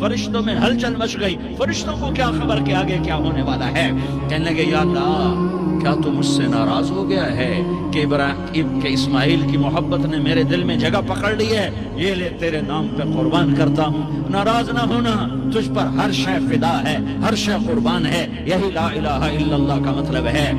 فرشتوں میں ہلچل مچ گئی. فرشتوں کو کیا خبر کہ آگے کیا ہونے والا ہے. کہنے لگے یا اللہ کیا تو مجھ سے ناراض ہو گیا ہے کہ ابراہیم کے اسماعیل کی محبت نے میرے دل میں جگہ پکڑ لی ہے. یہ لے تیرے نام پہ قربان کرتا ہوں. ناراض نہ ہونا, تجھ پر ہر شے فدا ہے, ہر شے قربان ہے. یہی لا الہ الا اللہ کا مطلب ہے.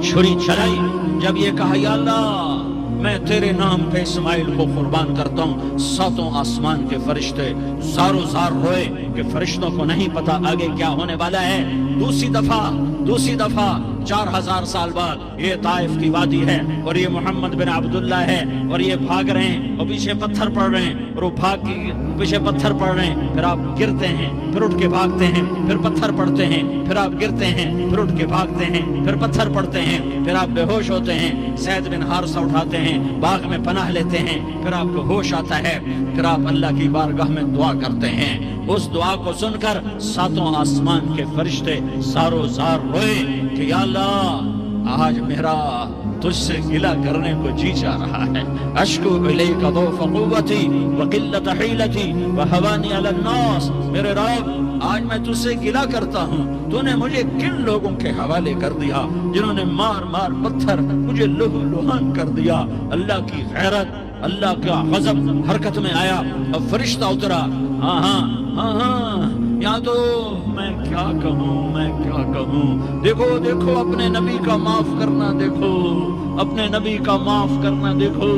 چھری چلائی. جب یہ کہا یا اللہ میں تیرے نام پہ اسماعیل کو قربان کرتا ہوں, ساتوں آسمان کے فرشتے زارو زار روئے کہ فرشتوں کو نہیں پتا آگے کیا ہونے والا ہے. دوسری دفعہ 4000 سال بعد یہ طائف کی وادی ہے اور یہ محمد بن عبداللہ ہے اور یہ بھاگ رہے ہیں اور پیچھے پتھر پڑ رہے ہیں اور وہ بھاگ کے پیچھے پتھر پڑ رہے ہیں. پھر آپ گرتے ہیں, پھر اٹھ کے بھاگتے ہیں, پھر پتھر پڑتے ہیں, پھر آپ گرتے ہیں, پھر اٹھ کے بھاگتے ہیں, پھر پتھر پڑتے ہیں, پھر آپ بے ہوش ہوتے ہیں. زید بن حارثہ اٹھاتے ہیں, باغ میں پناہ لیتے ہیں, پھر آپ کو ہوش آتا ہے, پھر آپ اللہ کی بارگاہ میں دعا کرتے ہیں. اس دعا کو سن کر ساتوں آسمان کے فرشتے زارو زار روئے کہ یا اللہ آج میرا تجھ سے گلہ کرنے کو جی چاہ رہا ہے. اشکو الیک ضعف قوتی وقلت حیلتی وہوانی علی الناس. میرے رب آج میں تجھ سے گلہ کرتا ہوں, تو نے مجھے کن لوگوں کے حوالے کر دیا جنہوں نے مار مار پتھر مجھے لہو لہان کر دیا. اللہ کی غیرت, اللہ کا غضب حرکت میں آیا. اب فرشتہ اترا. ہاں یا تو میں کیا کہوں. دیکھو اپنے نبی کا معاف کرنا, دیکھو اپنے نبی کا معاف کرنا. دیکھو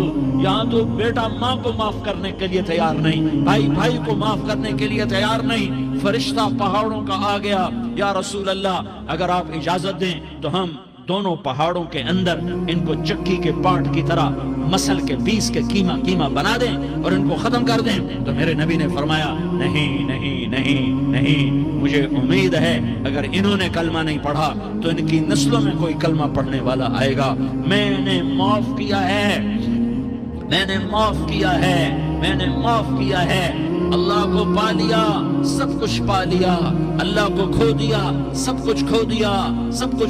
یہاں تو بیٹا ماں کو معاف کرنے کے لیے تیار نہیں, بھائی کو معاف کرنے کے لیے تیار نہیں. فرشتہ پہاڑوں کا آ گیا. یا رسول اللہ اگر آپ اجازت دیں تو ہم دونوں پہاڑوں کے اندر ان کو چکی کے پاٹ کی طرح مسل کے پیس کے کیما بنا دیں اور ان کو ختم کر دیں. تو میرے نبی نے فرمایا نہیں, مجھے امید ہے اگر انہوں نے کلمہ نہیں پڑھا تو ان کی نسلوں میں کوئی کلمہ پڑھنے والا آئے گا. میں نے معاف کیا ہے. اللہ کو پا لیا, سب کچھ پا لیا. اللہ کو کھو دیا, سب کچھ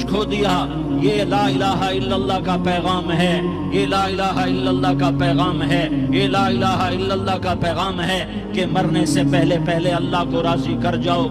کھو دیا. یہ لا الہ الا اللہ کا پیغام ہے. یہ لا الہ الا اللہ کا پیغام ہے. یہ لا الہ الا اللہ کا پیغام ہے کہ مرنے سے پہلے اللہ کو راضی کر جاؤ.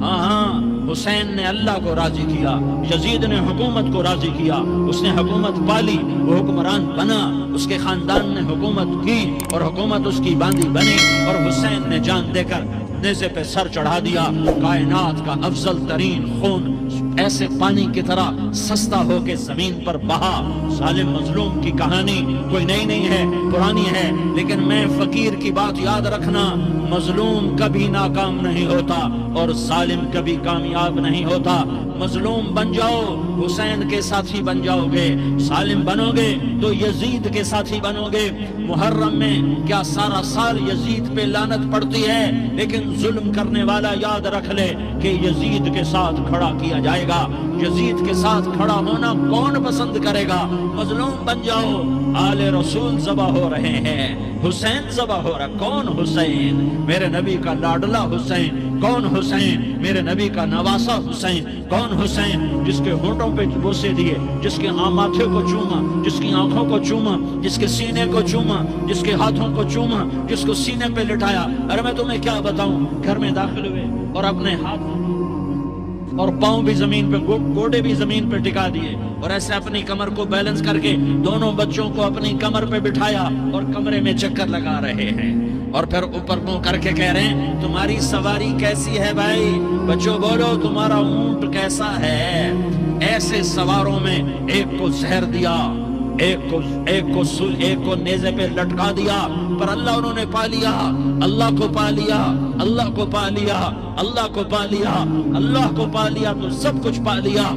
ہاں حسین نے اللہ کو راضی کیا, یزید نے حکومت کو راضی کیا. اس نے حکومت پالی, وہ حکمران بنا, اس کے خاندان نے حکومت کی اور حکومت اس کی باندھی بنی. اور حسین نے جان دے کر نیزے پہ سر چڑھا دیا. کائنات کا افضل ترین خون ایسے پانی کی طرح سستا ہو کے زمین پر بہا. ظالم مظلوم کی کہانی کوئی نئی نہیں ہے, پرانی ہے. لیکن میں فقیر کی بات یاد رکھنا, مظلوم کبھی ناکام نہیں ہوتا اور ظالم کبھی کامیاب نہیں ہوتا. مظلوم بن جاؤ, حسین کے ساتھی بن جاؤ گے. ظالم بنو گے تو یزید کے ساتھی بنو گے. محرم میں کیا سارا سال یزید پہ لعنت پڑتی ہے, لیکن ظلم کرنے والا یاد رکھ لے کہ یزید کے ساتھ کھڑا کیا جائے گا. یزید کے ساتھ کھڑا ہونا کون پسند کرے گا؟ مظلوم بن جاؤ. آل رسول ذبح ہو رہے ہیں, حسین ذبح ہو رہا. کون حسین؟ میرے نبی کا لاڈلا حسین. کون حسین؟ میرے نبی کا نواسا حسین. کون حسین؟ جس کے ہونٹوں پہ بوسے دیے, جس کے ماتھے کو چوما, جس کی آنکھوں کو چوما, جس کے سینے کو چوما, جس کے ہاتھوں کو چوما, جس کو سینے پہ لٹایا. ارے میں تمہیں کیا بتاؤں, گھر میں داخل ہوئے اور اپنے ہاتھ اور پاؤں بھی زمین پہ, گوڑے بھی زمین پہ ٹکا دیے اور ایسے اپنی کمر کو بیلنس کر کے دونوں بچوں کو اپنی کمر پہ بٹھایا اور کمرے میں چکر لگا رہے ہیں. اور پھر اوپر منہ کر کے کہہ رہے ہیں تمہاری سواری کیسی ہے بھائی؟ بچوں بولو تمہارا اونٹ کیسا ہے؟ ایسے سواروں میں ایک کو زہر دیا, ایک کو نیزے پہ لٹکا دیا, پر اللہ انہوں نے پا لیا. اللہ کو پا لیا, اللہ کو پا لیا, اللہ کو پا لیا, اللہ کو پا لیا تو سب کچھ پا لیا.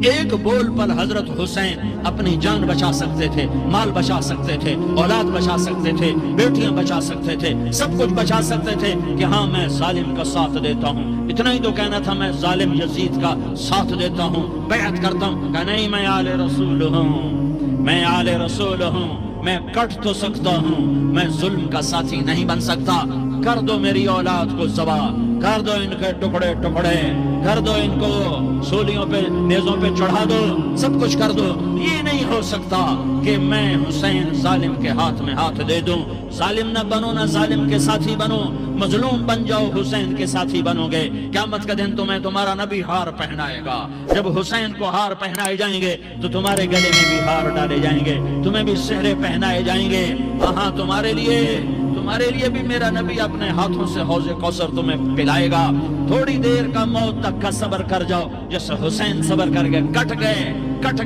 ایک بول پر حضرت حسین اپنی جان بچا سکتے تھے, مال بچا سکتے تھے, اولاد بچا سکتے تھے, بیٹیاں بچا سکتے تھے, سب کچھ بچا سکتے تھے کہ ہاں میں ظالم کا ساتھ دیتا ہوں. اتنا ہی تو کہنا تھا میں ظالم یزید کا ساتھ دیتا ہوں, بیعت کرتا ہوں. کہ نہیں, میں آل رسول ہوں, میں آل رسول ہوں, میں کٹ تو سکتا ہوں, میں ظلم کا ساتھی نہیں بن سکتا. کر دو میری اولاد کو ذبح, کر دو ان کے ٹکڑے ٹکڑے، کر دو ان کو سولیوں پہ نیزوں پہ چڑھا دو، سب کچھ کر دو۔ یہ نہیں ہو سکتا کہ میں حسین ظالم کے ہاتھ میں ہاتھ دے دوں۔ ظالم نہ بنو، نہ ظالم کے ساتھی بنو، مظلوم بن جاؤ، حسین کے ساتھی بنو گے۔ قیامت کا دن تمہیں تمہارا نبی ہار پہنائے گا۔ جب حسین کو ہار پہنائے جائیں گے تو تمہارے گلے میں بھی ہار ڈالے جائیں گے، تمہیں بھی سہرے پہنائے جائیں گے۔ ہاں تمہارے لیے بھی میرا نبی اپنے ہاتھوں سے حوض کوثر تمہیں پلائے گا۔ تھوڑی دیر کا موت تک کا صبر کر جاؤ، جیسے حسین صبر کر کے کٹ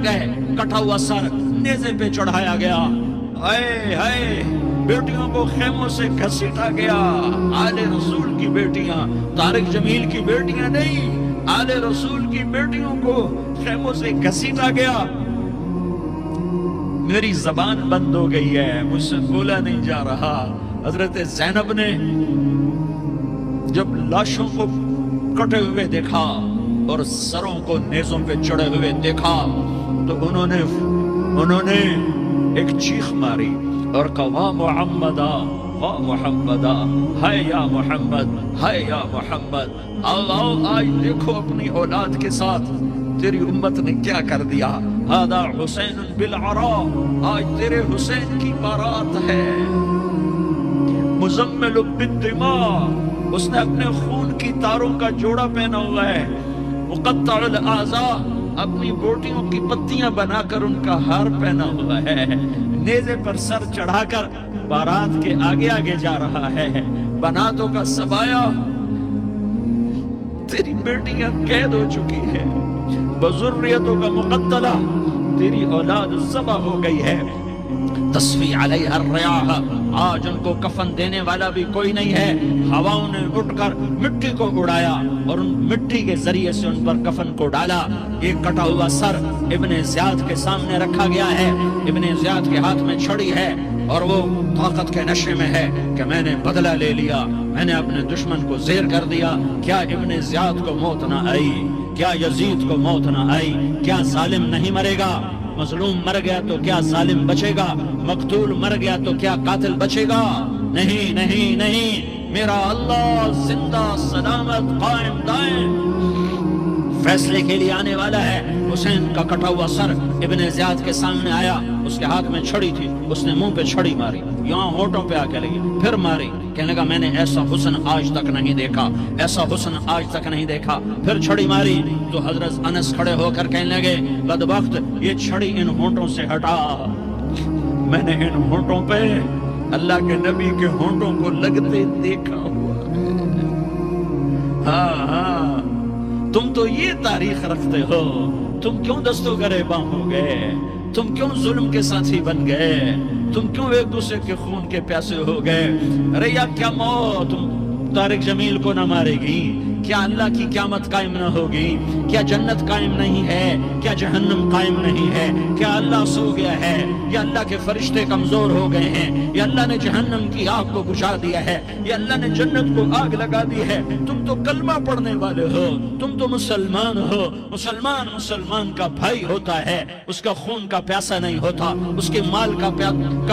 گئے، کٹا ہوا سر نیزے پہ چڑھایا گیا۔ ہائے ہائے، بیٹیوں کو خیموں سے گھسیٹا گیا۔ آل رسول کی بیٹیاں، طارق جمیل کی بیٹیاں نہیں، آل رسول کی بیٹیوں کو خیموں سے گھسیٹا گیا۔ میری زبان بند ہو گئی ہے، مجھ سے بولا نہیں جا رہا۔ حضرت زینب نے جب لاشوں کو کٹے ہوئے دیکھا اور سروں کو نیزوں پہ چڑھے ہوئے دیکھا تو انہوں نے ایک چیخ ماری اور کہا واہ محمدا، واہ محمدا، ہائے یا محمد، ہائے یا محمد۔ آؤ آج دیکھو اپنی اولاد کے ساتھ تیری امت نے کیا کر دیا۔ ہذا حسین بالعراء، آج تیرے حسین کی بارات ہے۔ مزمل بالدماء، اس نے اپنے خون کی تاروں کا جوڑا پہنا ہوا ہے۔ مقطع الاعضاء، اپنی بوٹیوں کی پتیاں بنا کر ان کا ہار پہنا ہوا ہے۔ نیزے پر سر چڑھا کر بارات کے آگے آگے جا رہا ہے۔ بناتوں کا سبایا، تیری بیٹیاں قید ہو چکی ہے۔ بذریتوں کا مقتلہ، تیری اولاد ذبح ہو گئی ہے۔ تصفی علیہ الریاح، آج ان کو کفن دینے والا بھی کوئی نہیں ہے۔ ہواؤں نے اٹھ کر مٹی کو اڑایا اور ان مٹی کے ذریعے سے ان پر کفن کو ڈالا۔ ایک کٹا ہوا سر ابن زیاد کے سامنے رکھا گیا ہے۔ ابن زیاد کے ہاتھ میں چھڑی ہے اور وہ طاقت کے نشے میں ہے کہ میں نے بدلہ لے لیا، میں نے اپنے دشمن کو زیر کر دیا۔ کیا ابن زیاد کو موت نہ آئی؟ کیا یزید کو موت نہ آئی؟ کیا ظالم نہیں مرے گا؟ مظلوم مر گیا تو کیا ظالم بچے گا؟ مقتول مر گیا تو کیا قاتل بچے گا؟ نہیں نہیں نہیں، میرا اللہ زندہ سلامت قائم دائم فیصلے کے لیے آنے والا ہے۔ حسین کا کٹا ہوا سر ابن زیاد کے سامنے آیا، اس کے ہاتھ میں چھڑی تھی، اس نے منہ پہ چھڑی ماری، یہاں ہونٹوں پہ آ کے لگی، پھر ماری۔ کہنے لگا میں نے ایسا حسن آج تک نہیں دیکھا، ایسا حسن آج تک نہیں دیکھا، پھر چھڑی ماری۔ تو حضرت انس کھڑے ہو کر کہنے لگے بدبخت، یہ چھڑی ان ہونٹوں سے ہٹا، میں نے ان ہونٹوں پہ اللہ کے نبی کے ہونٹوں کو لگتے دیکھا ہوا ہے۔ ہاں تم تو یہ تاریخ رکھتے ہو، تم کیوں دستوں گریباں ہو گئے؟ تم کیوں ظلم کے ساتھی بن گئے؟ تم کیوں ایک دوسرے کے خون کے پیاسے ہو گئے؟ ارے یا کیا موت طارق جمیل کو نہ مارے گی؟ کیا اللہ کی قیامت قائم نہ ہوگی؟ کیا جنت قائم نہیں ہے؟ کیا جہنم قائم نہیں ہے؟ کیا اللہ سو گیا ہے؟ یا اللہ کے فرشتے کمزور ہو گئے ہیں؟ یا اللہ نے جہنم کی آگ کو بجھا دیا ہے؟ یا اللہ نے جنت کو آگ لگا دی ہے؟ تم تو کلمہ پڑھنے والے ہو، تم تو مسلمان ہو۔ مسلمان کا بھائی ہوتا ہے، اس کا خون کا پیاسا نہیں ہوتا، اس کے مال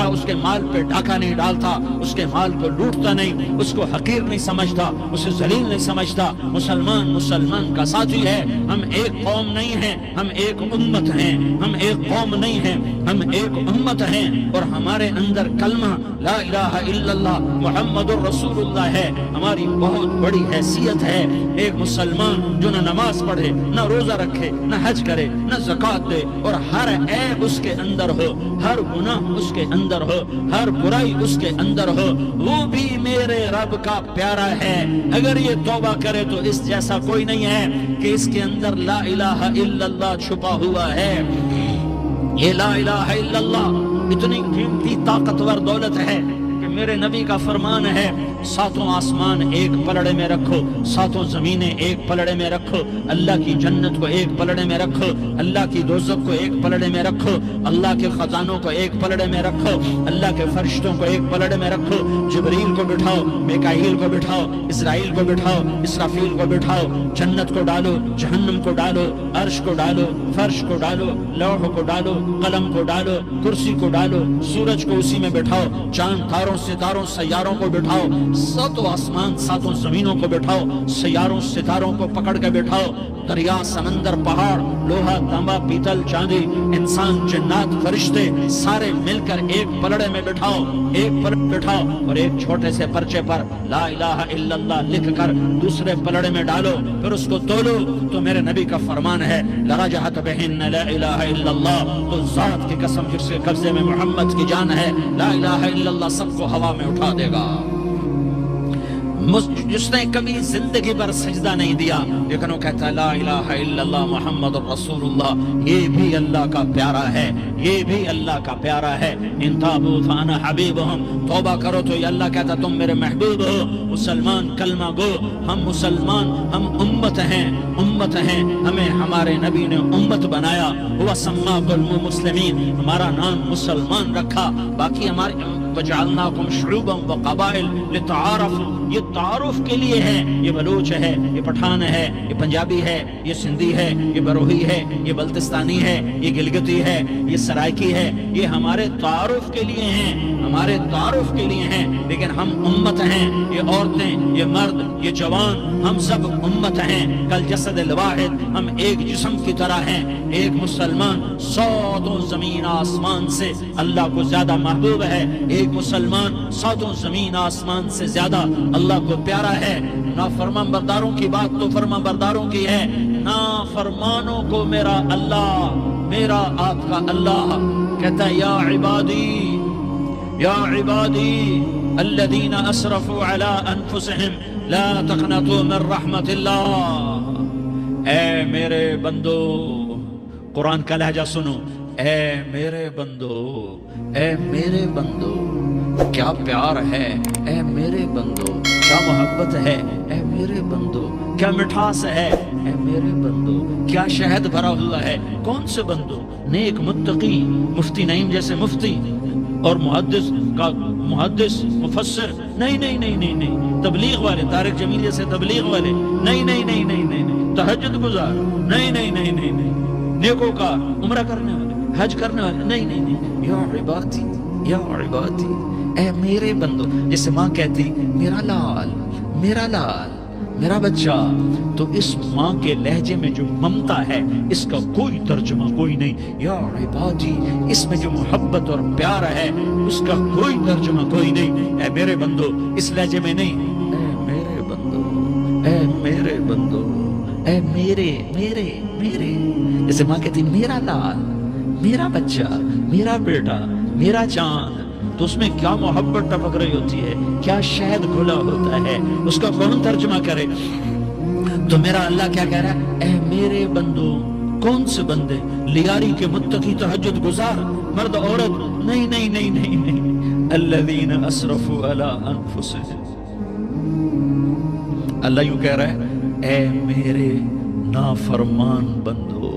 اس کے مال پہ ڈاکہ نہیں ڈالتا، اس کے مال کو لوٹتا نہیں، اس کو حقیر نہیں سمجھتا، اسے ذلیل نہیں سمجھتا۔ مسلمان کا ساتھی ہے۔ ہم ایک قوم نہیں ہیں، ہم ایک امت ہیں، ہم ایک قوم نہیں ہیں، ہم ایک امت ہیں، اور ہمارے اندر کلمہ لا الہ الا اللہ محمد الرسول اللہ ہے۔ ہماری بہت بڑی حیثیت ہے۔ ایک مسلمان جو نہ نماز پڑھے، نہ روزہ رکھے، نہ حج کرے، نہ زکوٰۃ دے، اور ہر عیب اس کے اندر ہو، ہر گناہ اس کے اندر ہو، ہر برائی اس کے اندر ہو، وہ بھی میرے رب کا پیارا ہے۔ اگر یہ توبہ کرے تو اس جیسا کوئی نہیں ہے کہ اس کے اندر لا الہ الا اللہ چھپا ہوا ہے۔ یہ لا الہ الا اللہ اتنی قیمتی طاقتور دولت ہے کہ میرے نبی کا فرمان ہے، ساتوں آسمان ایک پلڑے میں رکھو، ساتوں زمینیں ایک پلڑے میں رکھو، اللہ کی جنت کو ایک پلڑے میں رکھو، اللہ کی دوزخ کو ایک پلڑے میں رکھو، اللہ کے خزانوں کو ایک پلڑے میں رکھو، اللہ کے فرشتوں کو ایک پلڑے میں رکھو، جبریل کو بٹھاؤ، میکائیل کو بٹھاؤ، اسرائیل کو بٹھاؤ، اسرافیل کو بٹھاؤ، جنت کو ڈالو، جہنم کو ڈالو، عرش کو ڈالو، فرش کو ڈالو، لوح کو ڈالو، قلم کو ڈالو، کرسی کو ڈالو، سورج کو اسی میں بٹھاؤ، چاند تاروں ستاروں سیاروں کو بٹھاؤ، ساتوں آسمان ساتوں زمینوں کو بٹھاؤ، سیاروں ستاروں کو پکڑ کے بٹھاؤ، دریا سمندر پہاڑ لوہا تانبا پیتل چاندی انسان جنات فرشتے سارے مل کر ایک پلڑے میں بٹھاؤ، ایک پلڑے بٹھاؤ اور ایک چھوٹے سے پرچے پر لا الہ الا اللہ لکھ کر دوسرے پلڑے میں ڈالو، پھر اس کو تولو تو میرے نبی کا فرمان ہے لرجحت بہن لا الہ الا اللہ، تو ذات کی قسم جس کے قبضے میں محمد کی جان ہے لا الہ الا اللہ سب کو ہوا میں اٹھا دے گا۔ جس نے کبھی زندگی پر سجدہ نہیں دیا لیکن وہ کہتا ہے لا الہ الا اللہ محمد رسول اللہ، یہ بھی اللہ کا پیارا ہے، یہ بھی اللہ کا پیارا ہے۔ ان تابوا فانا حبیبہم، توبہ کرو تو یہ اللہ کہتا تم میرے محبوب ہو۔ مسلمان کلمہ گو، ہم مسلمان، ہم امت ہیں، امت ہیں، ہمیں ہمارے نبی نے امت بنایا، وہ سماکم مسلمین، ہمارا نام مسلمان رکھا، باقی ہمارے وجعلناکم شعوبا وقبائل لتعارفوا، یہ تعارف کے لیے ہے، یہ بلوچ ہے، یہ پٹھان ہے، یہ پنجابی ہے، یہ سندھی ہے، یہ بروہی ہے، یہ بلتستانی ہے، یہ گلگتی ہے، یہ سرائکی ہے، یہ ہمارے تعارف کے لیے ہیں، ہمارے تعارف کے لیے ہیں، لیکن ہم امت ہیں، یہ عورتیں، یہ مرد، یہ جوان، ہم سب امت ہیں، کل جسد الواحد، ہم ایک جسم کی طرح ہیں۔ ایک مسلمان ساتوں زمین آسمان سے اللہ کو زیادہ محبوب ہے، ایک مسلمان ساتوں زمین آسمان سے زیادہ اللہ کو پیارا ہے۔ نافرمان برداروں کی بات تو فرمان برداروں کی ہے، نافرمانوں کو میرا اللہ، میرا آپ کا اللہ کہتا ہے یا عبادی الذین اسرفوا علی انفسہم لا تقنطوا من رحمت اللہ، اے میرے بندو، قرآن کا لہجہ سنو، اے میرے بندو، اے میرے بندو، کیا پیار ہے، اے میرے بندو، کیا محبت ہے، اے میرے بندو، کیا مٹھاس ہے، اے میرے بندو، کیا شہد بھرا ہوا ہے۔ کون سے بندو؟ نیک متقی، مفتی نعیم جیسے مفتی اور محدث مفسر، نہیں نہیں نہیں نہیں نہیں، تبلیغ والے، طارق جمیل جیسے تبلیغ والے، نہیں نہیں نہیں نہیں نہیں، تہجد گزار، نہیں نہیں نہیں نہیں نہیں، نیکوں کا عمرہ کرنے والے، حج کرنے والے، نہیں نہیں نہیں، یا عبادی، یا عبادی، اے میرے بندو، جسے ماں کہتی میرا لال، میرا لال، میرا بچہ، تو اس ماں کے لہجے میں جو ممتا ہے اس کا کوئی ترجمہ کوئی نہیں۔ یا عبادی، اس میں جو محبت اور پیار ہے اس کا کوئی ترجمہ کوئی نہیں۔ اے میرے بندو اس لہجے میں نہیں، اے میرے بندو، اے میرے بندو، اے میرے میرے میرے، جیسے ماں کہتی میرا لال، میرا بچہ، میرا بیٹا، میرا چاند، تو اس میں کیا محبت ٹپک رہی ہوتی ہے، کیا شہد گھلا ہوتا ہے، اس کا کون ترجمہ کرے؟ تو میرا اللہ کیا کہہ رہا ہے، اے میرے بندو، کون سے بندے؟ لیاری کے متقی، تہجد گزار، مرد عورت، نہیں نہیں نہیں نہیں نہیں، الذین اسرفوا علی انفسہم، اللہ یوں کہہ رہا ہے اے میرے نافرمان بندو،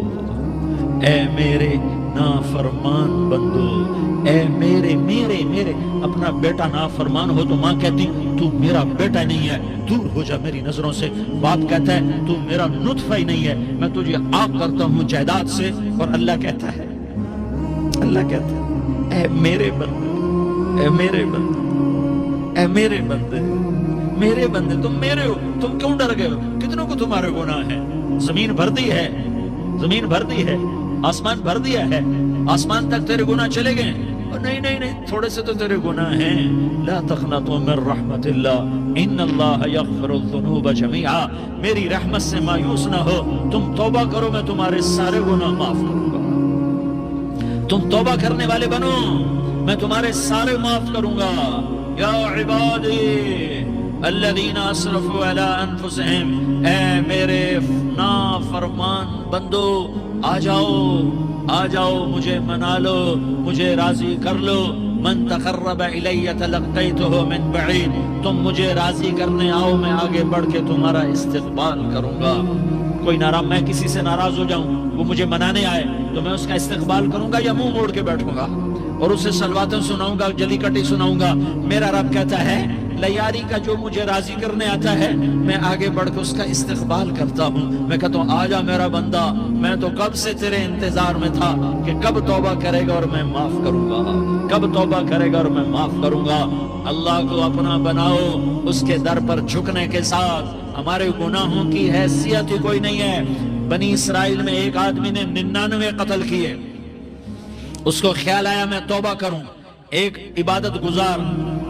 اے میرے نافرمان بندو، اے میرے میرے میرے، اپنا بیٹا نافرمان ہو تو ماں کہتی تو میرا بیٹا نہیں ہے، دور ہو جا میری نظروں سے۔ باپ کہتا ہے تو میرا نطفہ ہی نہیں ہے، میں تجھے آگ کرتا ہوں جائیداد سے۔ اور اللہ کہتا ہے اے میرے بندے، اے میرے بندے، اے میرے بندے، میرے بندے، تم میرے ہو، تم کیوں ڈر گئے ہو؟ کتنوں کو تمہارے گناہ ہیں؟ زمین بھر دی ہے، زمین بھر دی ہے، آسمان بھر دیا ہے، آسمان تک تیرے گناہ چلے گئے؟ نہیں نہیں نہیں، تھوڑے سے تو تیرے گناہ ہیں۔ لا تقنطوا من رحمت اللہ ان اللہ یغفر الذنوب جميعا، میری رحمت سے مایوس نہ ہو، تم توبہ کرو میں تمہارے سارے گناہ معاف کروں گا، تم توبہ کرنے والے بنو میں تمہارے سارے معاف کروں گا۔ یا عبادی الذین اسرفوا علی انفسہم، اے میرے نافرمان بندو، آ جاؤ مجھے منا لو، مجھے راضی کر لو۔ من تقرب الی تلقیتہ من بعید، تم مجھے راضی کرنے آؤ، میں آگے بڑھ کے تمہارا استقبال کروں گا۔ کوئی ناراض، میں کسی سے ناراض ہو جاؤں، وہ مجھے منانے آئے تو میں اس کا استقبال کروں گا یا منہ موڑ کے بیٹھوں گا اور اسے سلواتیں سناؤں گا، جلی کٹی سناؤں گا؟ میرا رب کہتا ہے لیاری کا جو مجھے راضی کرنے آتا ہے میں آگے بڑھ کے اس کا استقبال کرتا ہوں. میں کہتا ہوں آجا میرا بندہ, میں تو کب سے تیرے انتظار میں تھا کہ کب توبہ کرے گا اور میں معاف کروں گا, کب توبہ کرے گا اور میں معاف کروں گا. اللہ کو اپنا بناؤ, اس کے در پر جھکنے کے ساتھ. ہمارے گناہوں کی حیثیت ہی کوئی نہیں ہے. بنی اسرائیل میں ایک آدمی نے 99 قتل کیے, اس کو خیال آیا میں توبہ کروں. ایک عبادت گزار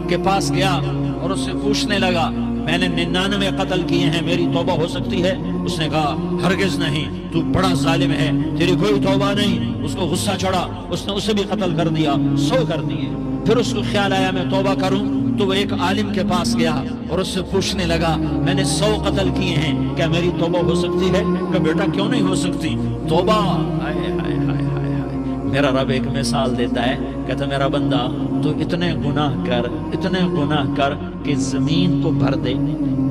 کے پاس گیا اور اس سے پوچھنے لگا میں نے 99 قتل کیے ہیں, میری توبہ ہو سکتی ہے؟ اس نے کہا ہرگز نہیں, تو بڑا ظالم ہے, تیری کوئی توبہ نہیں. اس کو غصہ چڑھا, اس نے اسے بھی قتل کر دیا, 100 کر دیے. پھر اس کو خیال آیا میں توبہ کروں, تو وہ ایک عالم کے پاس گیا اور اس سے پوچھنے لگا میں نے 100 قتل کیے ہیں, کیا میری توبہ ہو سکتی ہے؟ کہ بیٹا کیوں نہیں ہو سکتی, توبہ. میرا رب ایک مثال دیتا ہے, کہتا میرا بندہ تو اتنے گناہ کر کہ زمین کو بھر دے,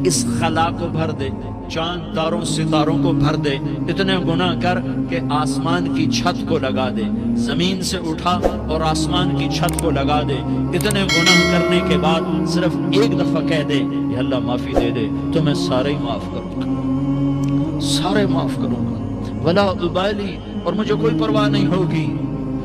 اس خلا کو بھر دے, چاند تاروں ستاروں کو بھر دے. اتنے گناہ کر کہ آسمان کی چھت کو لگا دے, زمین سے اٹھا اور آسمان کی چھت کو لگا دے. اتنے گناہ کرنے کے بعد صرف ایک دفعہ کہہ دے یا اللہ معافی دے دے, تو میں سارے معاف کروں گا, سارے معاف کروں گا, ولا ابالی, اور مجھے کوئی پرواہ نہیں ہوگی.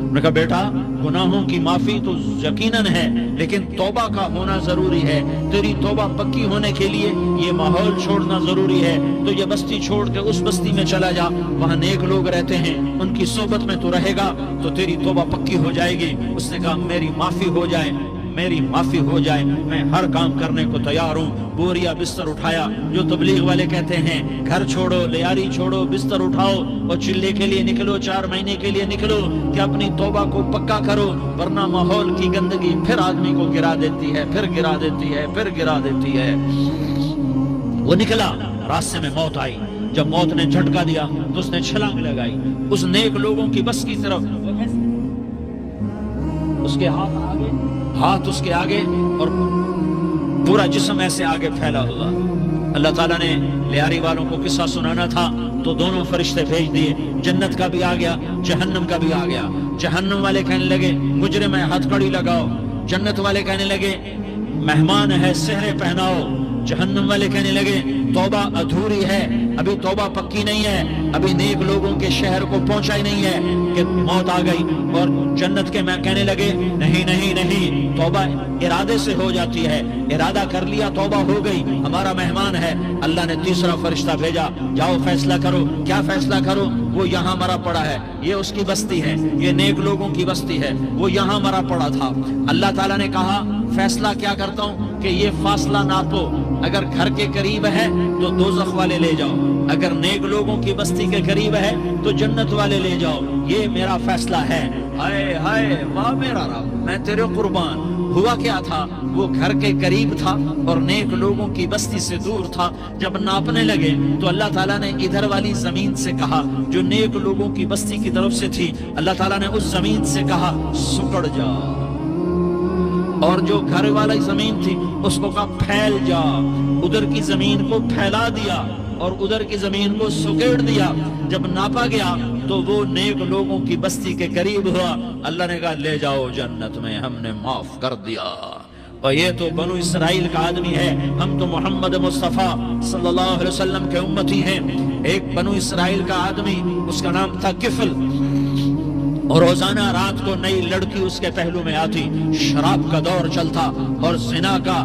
میں کہا بیٹا گناہوں کی معافی تو یقیناً ہے, لیکن توبہ کا ہونا ضروری ہے. تیری توبہ پکی ہونے کے لیے یہ ماحول چھوڑنا ضروری ہے. تو یہ بستی چھوڑ کے اس بستی میں چلا جا, وہاں نیک لوگ رہتے ہیں, ان کی صحبت میں تو رہے گا تو تیری توبہ پکی ہو جائے گی. اس نے کہا میری معافی ہو جائے, میری معافی ہو جائے, میں ہر کام کرنے کو تیار ہوں. بوریا بستر اٹھایا, جو تبلیغ والے کہتے ہیں گھر چھوڑو, لیاری چھوڑو, بستر اٹھاؤ اور چلے کے لیے نکلو, 4 مہینے کے لیے نکلو کہ اپنی توبہ کو پکا کرو, ورنہ ماحول کی گندگی پھر آدمی کو گرا دیتی ہے, پھر گرا دیتی ہے, پھر گرا دیتی ہے. وہ نکلا, راستے میں موت آئی. جب موت نے جھٹکا دیا تو اس نے چھلانگ لگائی اس نیک لوگوں کی بس کی طرف. اس کے ہاتھ اس کے آگے اور پورا جسم ایسے آگے پھیلا ہوا. اللہ تعالیٰ نے لیاری والوں کو قصہ سنانا تھا تو دونوں فرشتے بھیج دیے, جنت کا بھی آ گیا, جہنم کا بھی آ گیا. جہنم والے کہنے لگے مجرم ہے ہتھ کڑی لگاؤ, جنت والے کہنے لگے مہمان ہے سہرے پہناؤ. جہنم والے کہنے لگے توبہ ادھوری ہے, ابھی توبہ پکی نہیں ہے, ابھی نیک لوگوں کے شہر کو پہنچا ہی نہیں ہے کہ موت آ گئی. اور جنت کے میں کہنے لگے نہیں نہیں نہیں, توبہ ارادے سے ہو جاتی ہے, ارادہ کر لیا توبہ ہو گئی, ہمارا مہمان ہے. اللہ نے تیسرا فرشتہ بھیجا, جاؤ فیصلہ کرو. کیا فیصلہ کرو؟ وہ یہاں مرا پڑا ہے, یہ اس کی بستی ہے, یہ نیک لوگوں کی بستی ہے, وہ یہاں مرا پڑا تھا. اللہ تعالیٰ نے کہا فیصلہ کیا کرتا ہوں کہ یہ فاصلہ ناپو, اگر گھر کے قریب ہے تو دوزخ والے لے جاؤ, اگر نیک لوگوں کی بستی کے قریب ہے تو جنت والے لے جاؤ. یہ میرا فیصلہ ہے. ہائے ہائے واہ میرا رب, میں تیرے قربان. ہوا کیا تھا, وہ گھر کے قریب تھا اور نیک لوگوں کی بستی سے دور تھا. جب ناپنے لگے تو اللہ تعالیٰ نے ادھر والی زمین سے کہا جو نیک لوگوں کی بستی کی طرف سے تھی, اللہ تعالیٰ نے اس زمین سے کہا سکڑ جا, اور جو گھر والی زمین تھی اس کو کہا پھیل جا. ادھر کی زمین کو پھیلا دیا اور ادھر کی زمین کو سکیڑ دیا. جب ناپا گیا تو وہ نیک لوگوں کی بستی کے قریب ہوا. اللہ نے کہا لے جاؤ جنت میں, ہم نے معاف کر دیا. اور یہ تو بنو اسرائیل کا آدمی ہے, ہم تو محمد مصطفیٰ صلی اللہ علیہ وسلم کے امتی ہیں. ایک بنو اسرائیل کا آدمی, اس کا نام تھا کفل, اور روزانہ رات کو نئی لڑکی اس کے پہلو میں آتی. شراب کا دور چلتا اور زنا کا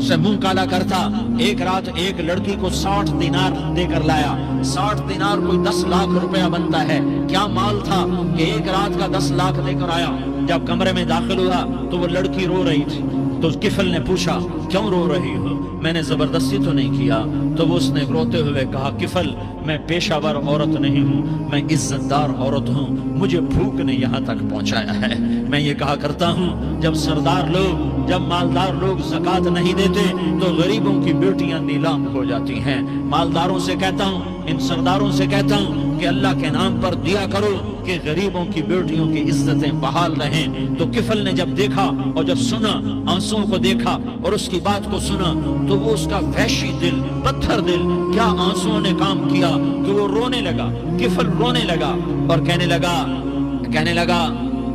سے منہ کالا کرتا. ایک رات ایک لڑکی کو 60 دینار دے کر لایا. 60 دینار کوئی 10 لاکھ روپیہ بنتا ہے. کیا مال تھا کہ ایک رات کا 10 لاکھ دے کر آیا. جب کمرے میں داخل ہوا تو وہ لڑکی رو رہی تھی. تو کفل نے پوچھا کیوں رو رہی ہو, میں نے زبردستی تو نہیں کیا. تو وہ اس نے روتے ہوئے کہا کفل میں پیشہ ور عورت نہیں ہوں, میں عزت دار عورت ہوں, مجھے بھوک نے یہاں تک پہنچایا ہے. میں یہ کہا کرتا ہوں جب سردار لوگ, جب مالدار لوگ زکوٰۃ نہیں دیتے تو غریبوں کی بیٹیاں نیلام ہو جاتی ہیں. مالداروں سے کہتا ہوں, ان سرداروں سے کہتا ہوں کہ اللہ کے نام پر دیا کرو کہ غریبوں کی بیٹیوں کی عزتیں بحال رہیں. تو کفل نے جب دیکھا اور جب سنا, آنسوں کو دیکھا اور اس کی بات کو سنا, تو وہ اس کا وحشی دل, پتھر دل, کیا آنسوں نے کام کیا کہ وہ رونے لگا. کفل رونے لگا اور کہنے لگا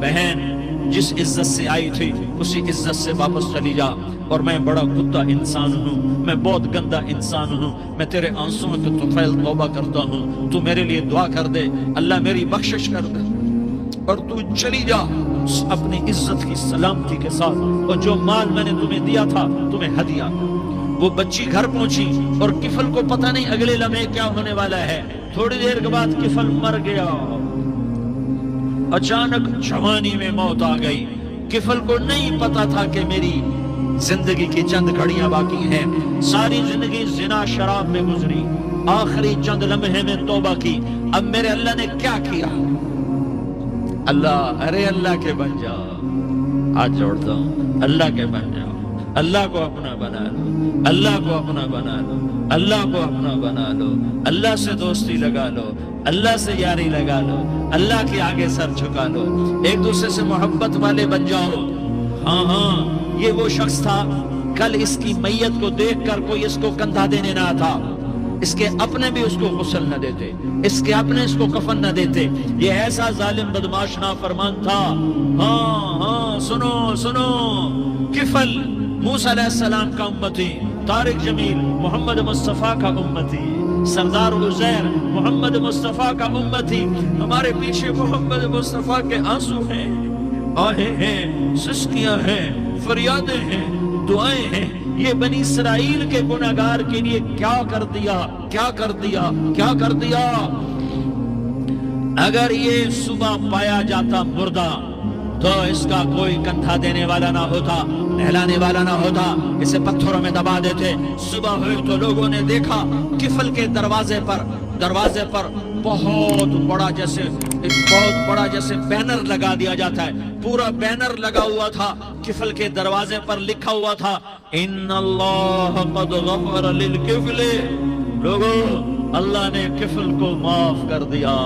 بہن جس عزت سے آئی تھی اسی عزت سے واپس چلی جا. اور میں بڑا کتا انسان ہوں، میں بہت گندا انسان ہوں، میں تیرے آنسوؤں کے طفیل توبہ کرتا ہوں، تو میرے لیے دعا کر دے، اللہ میری بخشش کر دے، اور تو چلی جا اپنی عزت کی سلامتی کے ساتھ، اور جو مال میں نے تمہیں دیا تھا تمہیں ہدیہ۔ وہ بچی گھر پہنچی اور کفل کو پتہ نہیں اگلے لمحے کیا ہونے والا ہے، تھوڑی دیر کے بعد کفل مر گیا، اچانک جوانی میں موت آ گئی۔ کفل کو نہیں پتا تھا کہ میری زندگی کی چند گھڑیاں باقی ہیں، ساری زندگی زنا شراب میں گزری، آخری چند لمحے میں توبہ کی، اب میرے اللہ نے کیا کیا؟ اللہ، ارے اللہ کے بن جاؤ، آج جوڑتا ہوں، اللہ کے بن جاؤ، اللہ کو اپنا بنا لو، اللہ کو اپنا بنا لو، اللہ کو اپنا بنا لو، اللہ سے دوستی لگا لو، اللہ سے یاری لگا لو، اللہ کے آگے سر جھکا لو، ایک دوسرے سے محبت والے بن جاؤ۔ ہاں ہاں، یہ وہ شخص تھا، کل اس کی میت کو دیکھ کر کوئی اس کو کندھا دینے نہ تھا، اس کے اپنے بھی اس کو غسل نہ دیتے، اس کے اپنے اس کو کفن نہ دیتے، یہ ایسا ظالم بدماش نافرمان تھا۔ ہاں ہاں، سنو سنو، کفل موسیٰ علیہ السلام کا امتی، طارق جمیل محمد مصطفیٰ کا امتی، سردار عزیر محمد مصطفیٰ کا امتی، ہمارے پیچھے محمد مصطفیٰ کے آنسو ہیں، آہیں ہیں، سسکیاں ہیں، فریادیں ہیں، دعائیں ہیں۔ یہ بنی اسرائیل کے گناہگار کے لیے کیا کر دیا، کیا کر دیا، کیا کر دیا۔ اگر یہ صبح پایا جاتا مردہ تو اس کا کوئی کندھا دینے والا نہ ہوتا، نہلانے والا نہ ہوتا، اسے پتھروں میں دبا دیتے۔ صبح ہوئی تو لوگوں نے دیکھا کفل کے دروازے پر بہت بڑا جیسے بینر لگا دیا جاتا ہے، پورا بینر لگا ہوا تھا، کفل کے دروازے پر لکھا ہوا تھا ان اللہ قد غفر للکفل، لوگوں اللہ نے کفل کو معاف کر دیا۔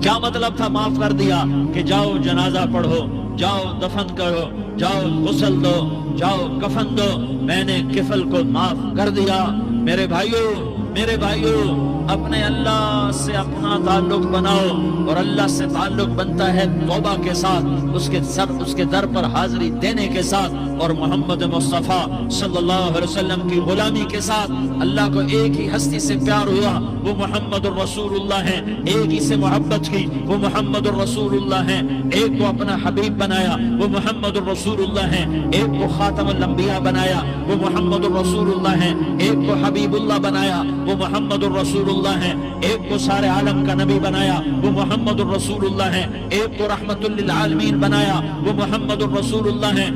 کیا مطلب تھا معاف کر دیا؟ کہ جاؤ جنازہ پڑھو، جاؤ دفن کرو، جاؤ غسل دو، جاؤ کفن دو، میں نے کفل کو معاف کر دیا۔ میرے بھائیو، اپنے اللہ سے اپنا تعلق بناؤ، اور اللہ سے تعلق بنتا ہے توبہ کے ساتھ، اس کے در پر حاضری دینے کے ساتھ، اور محمد مصطفیٰ صلی اللہ علیہ وسلم کی غلامی کے ساتھ۔ اللہ کو ایک ہی ہستی سے پیار ہوا، وہ محمد الرسول اللہ ہے، ایک ہی سے محبت کی، وہ محمد الرسول اللہ ہے، ایک کو اپنا حبیب بنایا، وہ محمد الرسول اللہ ہے، ایک کو خاتم الانبیاء بنایا، وہ محمد الرسول اللہ ہے، ایک کو حبیب اللہ بنایا، وہ محمد الرسول اللہ ہے، ایک کو سارے عالم کا نبی بنایا، وہ محمد الرسول اللہ ہے، ایک کو رحمت للعالمین بنایا، وہ محمد الرسول اللہ ہے،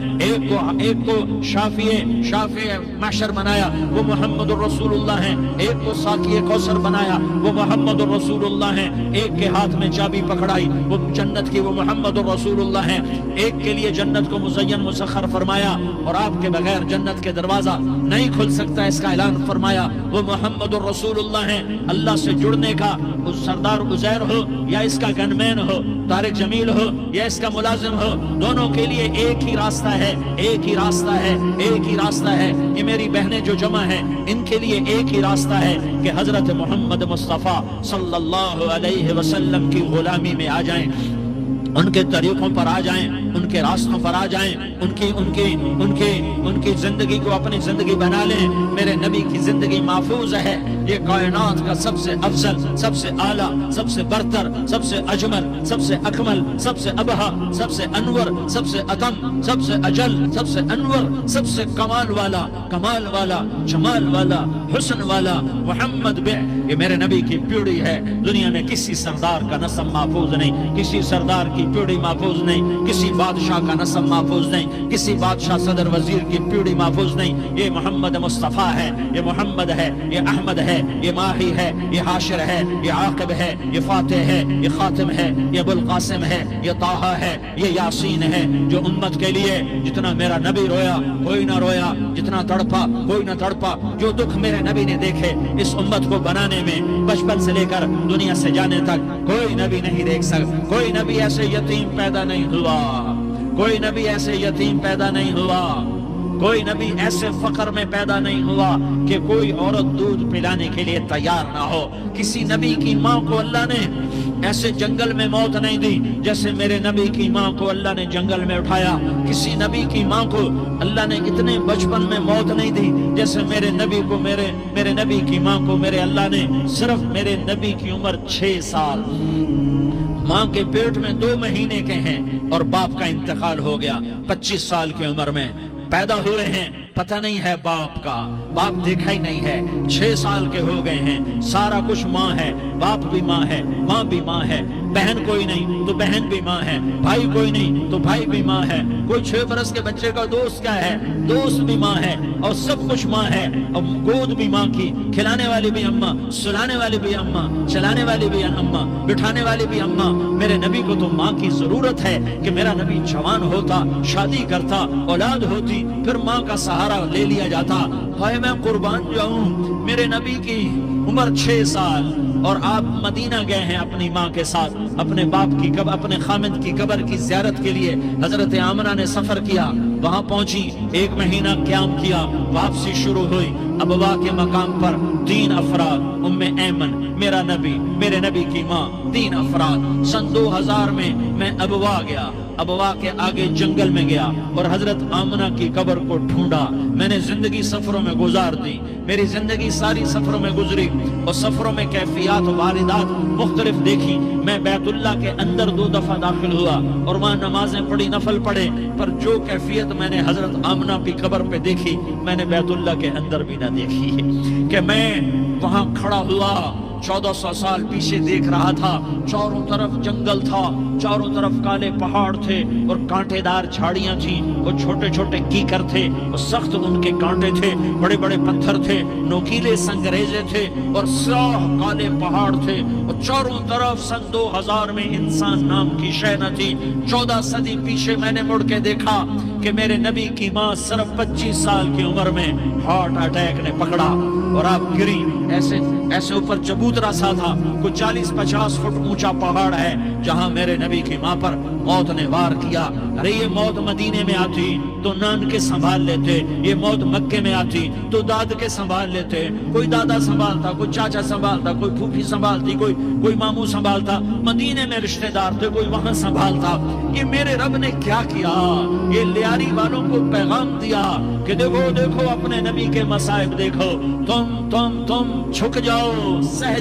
ایک کو شافع محشر بنایا، وہ محمد الرسول اللہ ہے، ایک کو ساقی کوثر بنایا، وہ محمد الرسول اللہ ہے، ایک کے ہاتھ میں چابی پکڑائی، وہ جنت کی، وہ محمد الرسول اللہ ہے، ایک کے لیے جنت کو مزین مسخر فرمایا، اور آپ کے بغیر جنت کے دروازہ نہیں کھل سکتا، اس کا اعلان فرمایا، وہ محمد الرسول اللہ ہے۔ اللہ سے جڑنے کا سردار عزیر ہو یا اس کا گنمین ہو، طارق جمیل ہو یا اس کا ملازم ہو، دونوں کے لیے ایک ہی راستہ ہے، ایک ہی راستہ ہے، ایک ہی راستہ ہے۔ یہ میری بہنیں جو جمع ہیں، ان کے لیے ایک ہی راستہ ہے کہ حضرت محمد مصطفیٰ صلی اللہ علیہ وسلم کی غلامی میں آ جائیں، ان کے طریقوں پر آ جائیں، ان کے راستوں پر آ جائیں، ان کی زندگی کو اپنی زندگی بنا لیں۔ میرے نبی کی زندگی محفوظ ہے، یہ کائنات کا سب سے افضل، سب سے اعلیٰ، سب سے برتر، سب سے اجمل، سب سے اکمل، سب سے ابہا، سب سے انور، سب سے اتم، سب سے اجل، سب سے انور، سب سے کمال والا، جمال والا، حسن والا محمد یہ میرے نبی کی پیڑھی ہے۔ دنیا میں کسی سردار کا نسب محفوظ نہیں، کسی سردار کی پیڑھی محفوظ نہیں، کسی بادشاہ کا نسب محفوظ نہیں، کسی بادشاہ صدر وزیر کی پیڑھی محفوظ نہیں۔ یہ محمد مصطفیٰ ہے، یہ محمد ہے، یہ احمد ہے، یہ ماہی ہے، یہ حاشر ہے، یہ عاقب ہے، یہ فاتح ہے، یہ خاتم ہے، یہ ابو القاسم ہے، یہ طٰہٰ ہے، یہ یاسین ہے۔ جو امت کے لیے جتنا میرا نبی رویا کوئی نہ رویا، جتنا تڑپا کوئی نہ تڑپا، جو دکھ میرے نبی نے دیکھے اس امت کو بنانے میں، بچپن سے لے کر دنیا سے جانے تک کوئی نبی نہیں دیکھ سکتا۔ کوئی نبی ایسے یتیم پیدا نہیں ہوا، کوئی نبی ایسے یتیم پیدا نہیں ہوا، کوئی نبی ایسے فقر میں پیدا نہیں ہوا کہ کوئی عورت دودھ پلانے کے لیے تیار نہ ہو۔ کسی نبی کی ماں کو اللہ نے ایسے جنگل میں موت نہیں دی جیسے میرے نبی کی ماں کو اللہ نے جنگل میں اٹھایا. کسی نبی کی ماں کو اللہ نے اتنے بچپن میں موت نہیں دی جیسے میرے نبی کو میرے نبی کی ماں کو میرے اللہ نے صرف میرے نبی کی عمر 6 سال، ماں کے پیٹ میں 2 مہینے کے ہیں اور باپ کا انتقال ہو گیا 25 سال کی عمر میں. پیدا ہوئے ہیں، پتہ نہیں ہے باپ کا، باپ دیکھا ہی نہیں ہے. 6 سال کے ہو گئے ہیں، سارا کچھ ماں ہے، باپ بھی ماں ہے، ماں بھی ماں ہے. بہن کوئی نہیں تو بہن بھی ماں ہے، بھائی کوئی نہیں تو بھائی بھی ماں ہے. کوئی 6 برس کے بچے کا دوست کیا ہے، دوست بھی ماں ہے، اور سب کچھ ماں ہے. اور گود بھی ماں کی، کھلانے والی بھی اماں، سلانے والی بھی اماں، چلانے والی بھی اماں، بٹھانے والی بھی اماں. میرے نبی کو تو ماں کی ضرورت ہے کہ میرا نبی جوان ہوتا، شادی کرتا، اولاد ہوتی، پھر ماں کا سہارا لے لیا جاتا. ہائے میں قربان جاؤں، میرے نبی کی عمر 6 سال اور آپ مدینہ گئے ہیں اپنی ماں کے ساتھ، اپنے باپ کی اپنے خامد کی قبر کی زیارت کے لیے. حضرت آمنہ نے سفر کیا، وہاں پہنچی، 1 مہینہ قیام کیا، واپسی شروع ہوئی. ابوا کے مقام پر 3 افراد، ام ایمن، میرا نبی، میرے نبی کی ماں، 3 افراد. سن 2000 میں ابوا گیا، ابوا کے آگے جنگل میں گیا اور حضرت آمنہ کی قبر کو ڈھونڈا. میں نے زندگی سفروں میں گزار دی، میری زندگی ساری سفروں میں گزری اور سفروں میں کیفیات و واردات مختلف دیکھی. میں بیت اللہ کے اندر 2 دفعہ داخل ہوا اور وہاں نمازیں پڑھی، نفل پڑھے، پر جو کیفیت میں نے حضرت آمنہ کی قبر پہ دیکھی میں نے بیت اللہ کے اندر بھی نہ دیکھی. کہ میں وہاں کھڑا ہوا 1400 سال پیچھے دیکھ رہا تھا، چاروں طرف جنگل تھا، چاروں طرف کالے پہاڑ تھے اور کانٹے دار جھاڑیاں تھیں، وہ چھوٹے چھوٹے کیکر تھے، وہ سخت ان کے کانٹے تھے، بڑے بڑے پتھر تھے، نوکیلے سنگریزے تھے اور سیاہ کالے پہاڑ تھے. اور چاروں طرف سن 2000 میں انسان نام کی شے نہ تھی. 14 صدی پیچھے میں نے مڑ کے دیکھا کہ میرے نبی کی ماں صرف 25 سال کی عمر میں ہارٹ اٹیک نے پکڑا اور آپ گری. ایسے اوپر چبوترا سا تھا، کوئی 40-50 فٹ اونچا پہاڑ ہے جہاں میرے نبی کی ماں پر موت نے وار کیا. ارے یہ موت مدینے میں آتی تو نان کے سنبھال لیتے، یہ موت مکے میں آتی تو داد کے سنبھال لیتے. کوئی دادا سنبھالتا، کوئی چاچا سنبھالتا، کوئی پھوپھی سنبھالتی، کوئی ماموں سنبھالتا. مدینے میں رشتہ دار تھے، کوئی وہاں سنبھالتا. یہ میرے رب نے کیا کیا؟ یہ لیاری والوں کو پیغام دیا کہ دیکھو دیکھو اپنے نبی کے مصائب دیکھو، تم جھک جاؤ، سہ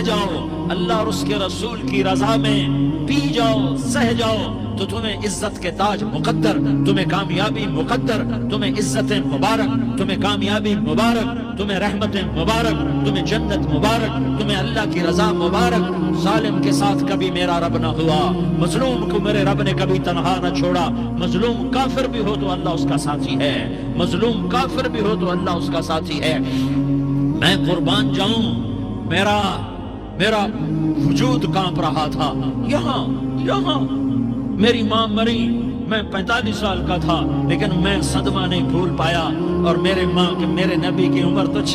جاؤ اللہ اور اس کے رسول کی رضا میں، پی جاؤ، سہ جاؤ تو تمہیں عزت کے تاج مقدر، تمہیں کامیابی مقدر، تمہیں عزت مبارک، تمہیں کامیابی مبارک، تمہیں رحمت مبارک، تمہیں جنت مبارک، تمہیں اللہ کی رضا مبارک. ظالم کے ساتھ کبھی میرا رب نہ ہوا، مظلوم کو میرے رب نے کبھی تنہا نہ چھوڑا. مظلوم کافر بھی ہو تو اللہ اس کا ساتھی ہے، مظلوم کافر بھی ہو تو اللہ اس کا ساتھی ہے. میں قربان جاؤں، میرا وجود کانپ رہا تھا. یہاں میری ماں مری، میں 45 سال کا تھا لیکن میں صدمہ نہیں بھول پایا. اور میرے نبی کی عمر تو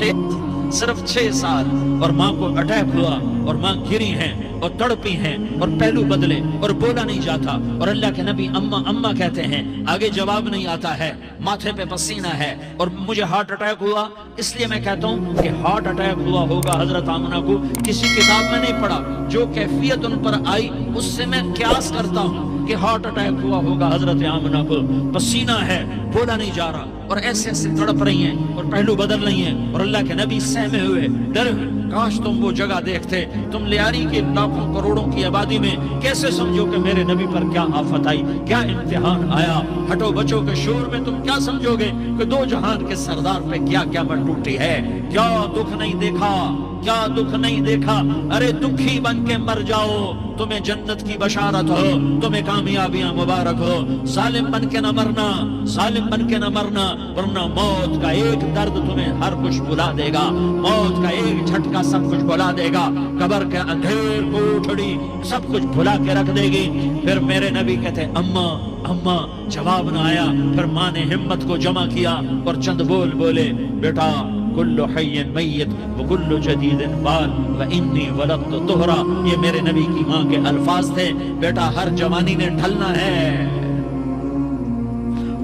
صرف 6 سال اور ماں کو اٹیک ہوا اور ماں گری ہیں اور تڑپی ہیں اور پہلو بدلے اور بولا نہیں جاتا. اور اللہ کے نبی اماں کہتے ہیں، آگے جواب نہیں آتا ہے، ماتھے پہ پسینہ ہے. اور مجھے ہارٹ اٹیک ہوا، اس لیے میں کہتا ہوں کہ ہارٹ اٹیک ہوا ہوگا حضرت آمنہ کو، کسی کتاب میں نہیں پڑھا. جو کیفیت ان پر آئی اس سے میں قیاس کرتا ہوں کہ ہارٹ اٹیک ہوا ہوگا حضرت آمنہ کو. پسینہ ہے، بولا نہیں جا رہا اور ایسے تڑپ رہی ہیں اور پہلو بدل رہی ہیں. اور اللہ کے نبی سہمے ہوئے، ڈر ہوئے. کاش تم وہ جگہ دیکھتے. تم لیاری کے لاکھوں کروڑوں کی آبادی میں کیسے سمجھو کہ میرے نبی پر کیا آفت آئی، کیا امتحان آیا. ہٹو بچوں کے شور میں تم کیا سمجھو گے کہ 2 جہان کے سردار پہ کیا مٹ ٹوٹی ہے. کیا دکھ نہیں دیکھا، کیا دکھ نہیں دیکھا. ارے دکھی بن کے مر جاؤ، تمہیں جنت کی بشارت ہو، تمہیں کامیابیاں مبارک ہو. ظالم بن کے نہ مرنا، ظالم بن کے نہ مرنا، ورنہ موت کا ایک درد تمہیں ہر کچھ بھلا دے گا، موت کا ایک جھٹکا سب کچھ بھلا دے گا. قبر کے اندھیر کوٹھڑی سب کچھ بھلا کے رکھ دے گی. پھر میرے نبی کہتے اماں، جواب نہ آیا. پھر ماں نے ہمت کو جمع کیا اور چند بولے، بیٹا کل حی میت وکل جدید بال وانی ولدت طہرا. یہ میرے نبی کی ماں کے الفاظ تھے. بیٹا ہر جوانی نے ڈھلنا ہے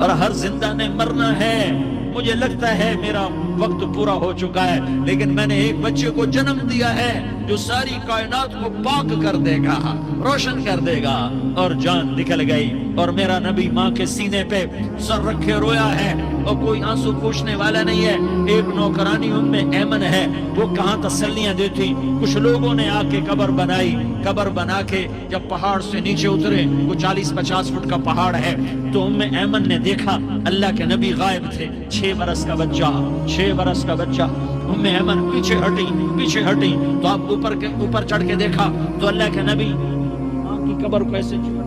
اور ہر زندہ نے مرنا ہے. مجھے لگتا ہے میرا وقت پورا ہو چکا ہے، لیکن میں نے ایک بچے کو جنم دیا ہے جو ساری کائنات کو پاک کر دے گا، روشن کر دے گا۔ اور جان نکل گئی، اور میرا نبی ماں کے سینے پہ سر رکھے رویا ہے، اور کوئی آنسو پوچھنے والا نہیں ہے۔ ایک نوکرانی ام ایمن ہے، وہ کہاں تسلیاں دیتی۔ کچھ لوگوں نے آ کے قبر بنائی، قبر بنا کے جب پہاڑ سے نیچے اترے، وہ 40-50 فٹ کا پہاڑ ہے، تو ام ایمن نے دیکھا اللہ کے نبی غائب تھے، 6 برس کا بچہ، 6 برس کا بچہ۔ ام ایمن پیچھے ہٹی تو آپ اوپر چڑھ کے دیکھا تو اللہ کے نبی ماں کی قبر کو ایسے چھوڑ،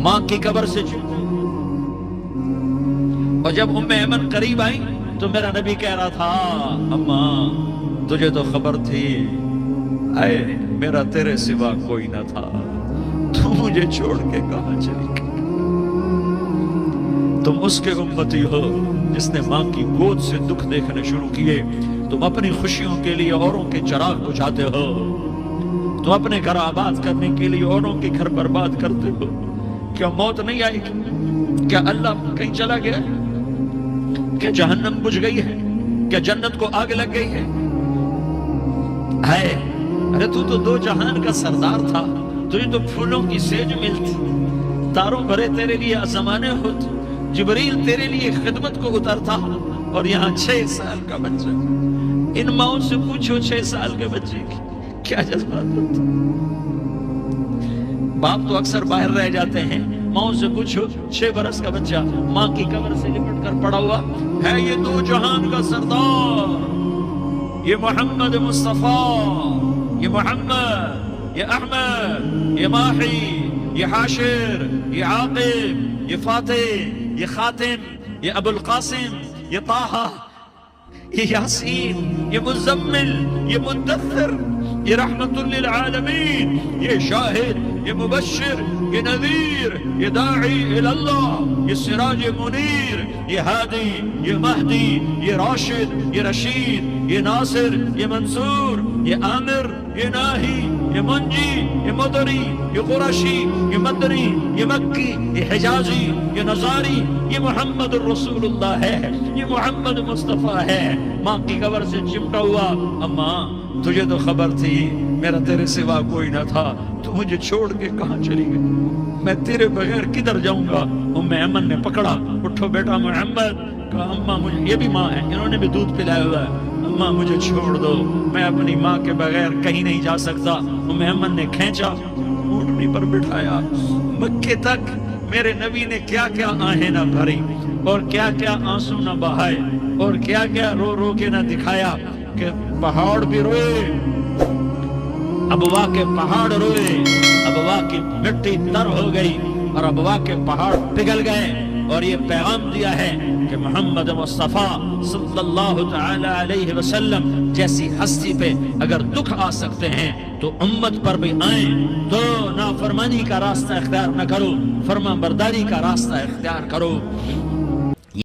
ماں کی قبر سے چھوڑ۔ اور جب ام ایمن قریب آئی تو میرا نبی کہہ رہا تھا، اماں تجھے تو خبر تھی، اے میرا تیرے سوا کوئی نہ تھا، تو مجھے چھوڑ کے کہاں چلی گئی؟ تم اس کے امتی ہو جس نے ماں کی گود سے دکھ دیکھنے شروع کیے۔ تم اپنی خوشیوں کے لیے اوروں کے چراغ بجھاتے ہو، تم اپنے گھر آباد کرنے کے لیے اوروں کے گھر برباد کرتے ہو۔ کیا موت نہیں آئی؟ کیا اللہ کہیں چلا گیا؟ کیا جہنم بجھ گئی ہے؟ کیا جنت کو آگ لگ گئی ہے؟ ارے تو 2 جہان کا سردار تھا، تجھے تو پھولوں کی سیج ملتی، تاروں بھرے تیرے لیے آسمانے ہوتے، جبریل تیرے لیے خدمت کو اترتا، اور یہاں 6 سال کا بچہ۔ ان ماؤں سے پوچھو 6 سال کے بچے کی کیا جذبات ہوتے۔ باپ تو اکثر باہر رہ جاتے ہیں، ماؤں سے پوچھو 6 برس کا بچہ ماں کی قبر سے لپٹ کر پڑا ہوا ہے۔ یہ 2 جہان کا سردار، یہ محمد مصطفیٰ، یہ محمد، یہ احمد، یہ ماحی، یہ حاشر، یہ عاقب، یہ فاتح، یہ خاتم، یہ ابو القاسم، یہ طٰہٰ، یہ یاسین، یہ مزمل، یہ مدثر، یہ رحمت للعالمین، یہ شاہد، یہ مبشر، یہ نذیر، یہ داعی اللہ، یہ سراج منیر، یہ ہادی، یہ مہدی، یہ راشد، یہ رشید، یہ ناصر، یہ منصور، یہ عامر، یہ ناہی، یہ منجی، یہ مدری، یہ قرشی، یہ مدنی، یہ مکی، یہ حجازی، یہ نصاری، یہ محمد الرسول اللہ ہے، یہ محمد مصطفیٰ ہے۔ ماں کی قبر سے چمٹا ہوا، اماں تجھے تو خبر تھی میرا تیرے سوا کوئی نہ تھا، تو مجھے چھوڑ کے کہاں چلی گئی؟ میں تیرے بغیر کدھر جاؤں گا؟ ام ایمن نے پکڑا، اٹھو بیٹا محمد، کہا اماں مجھے، یہ بھی ماں ہے، انہوں نے بھی دودھ پلایا ہوا ہے، اماں مجھے چھوڑ دو، میں اپنی ماں کے بغیر کہیں نہیں جا سکتا۔ ام ایمن نے کھینچا، اونٹنی پر بٹھایا، مکے تک میرے نبی نے کیا کیا آہیں نہ بھری، اور کیا کیا آنسو نہ بہائے، اور کیا کیا رو رو کے نہ دکھایا، کہ پہاڑ بھی روئے، ابوا کے پہاڑ روئے، ابوا کی مٹی تر ہو گئی، اور ابوا کے پہاڑ پگھل گئے، اور یہ پیغام دیا ہے کہ محمد مصطفیٰ صلی اللہ تعالی علیہ وسلم جیسی ہستی پہ اگر دکھ آ سکتے ہیں تو امت پر بھی آئیں، تو نافرمانی کا راستہ اختیار نہ کرو، فرما برداری کا راستہ اختیار کرو۔